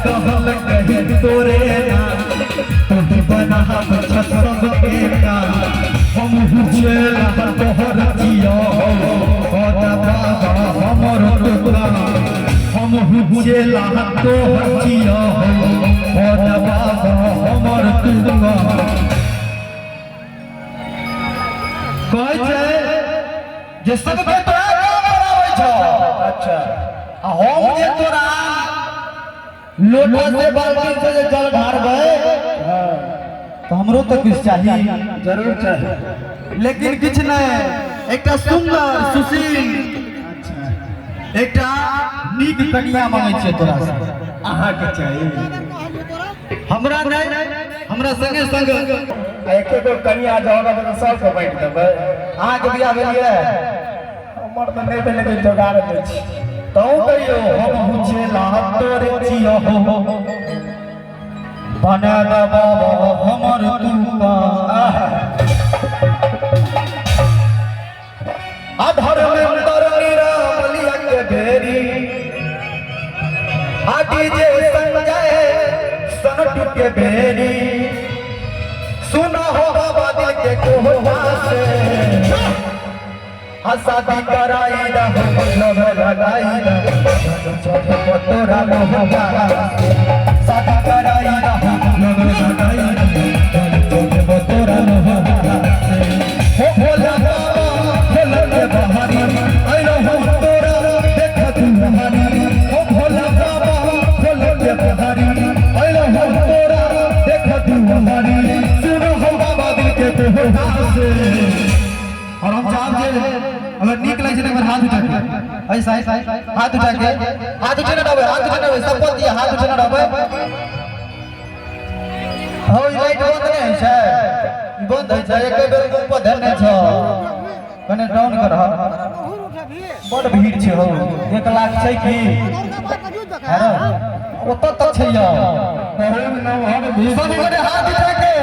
कहल कही तोरे ना तुम बना सब के का हम हुचेला तोहर जियो ओदा बाबा हमर टुका हम हुचेला तोहर जियो ओदा बाबा हमर टुका कहै छै जे सबके तोरा काम कराबै छ। अच्छा हम जे तोरा लोटा से बाल्टी से जल ढारबै तो हमरो तो कुछ चाहिए, जरूर चाहिए, लेकिन किछ नहीं। एकटा सुंदर सुशील एकटा नीक कन्या मांगे छै तोरा से। अहाँ के चाहिए हमरा नहीं, हमरा संगे संग एक गो कन्या जौना तो सब के बैठ देबै। अहाँ के बियाह भेलिए हमर तो नहीं भेले के जोगाड़ नै छी। तो कहियो हम हुचेला तोरे जियो बना बाबा हमर तुका आधर में तरंगीरा बलिया के ढेरी आटी जे संजय सनटू के बेरी सुना हो बाबा दिल के कोहवा से शादी कराई ना लव लगाई ना तोरा मोहब्बा शादी कराई ना लव लगाई ना तोरा मोहब्बा हो भोला बाबा भोला के बहारी आई हो तोरा देख तू बहारी हो भोला बाबा भोला के बहारी आई हो तोरा देख तू बहारी सुनो हो बाबा दिल के कोहवा से। और हम चाहब जे अगर नीक लगे तो हाथ उठा के ऐसा हाथ उठा के हाथ उठा ना हाथ उठा ना सब बोल दिया हाथ उठा ना हो लाइट बंद नहीं छै बंद है छै एक बेर ऊपर धरने छ कने डाउन कर बड़ भीड़ छै हो 1 लाख छै की है ओत तक छै यो सब गोटे हाथ उठा के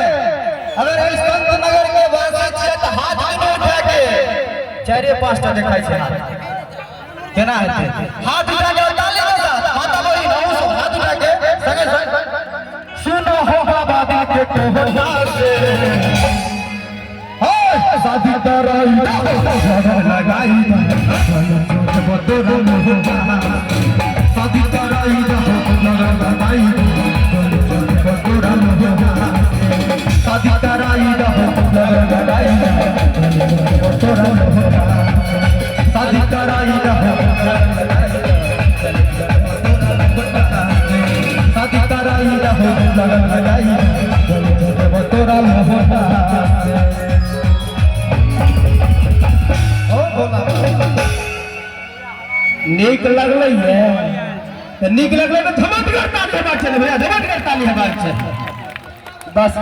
अगर इस संत नगर के वासी छियै त हाथ नहीं उठा के 4-5 टा देखाय छै केना हेतै हाथ उठा के ताली बजा माता बहिन हो सब हाथ उठा के संगे संग सुनो हो बाबा के कोहवा से हे शादी कराई लगाई बतोरा मोहब्बा शादी कराई लगाई बतोरा मोहब्बा शादी कराई लगाई बतोरा मोहब्बा शादी कराई शादी कराई लगाई बतोरा मोहब्बा। नीक लगलै है तो नीक लगलै तो धमाकेदार ताली हेबाक छै भैया, धमाकेदार ताली हेबाक छै बस।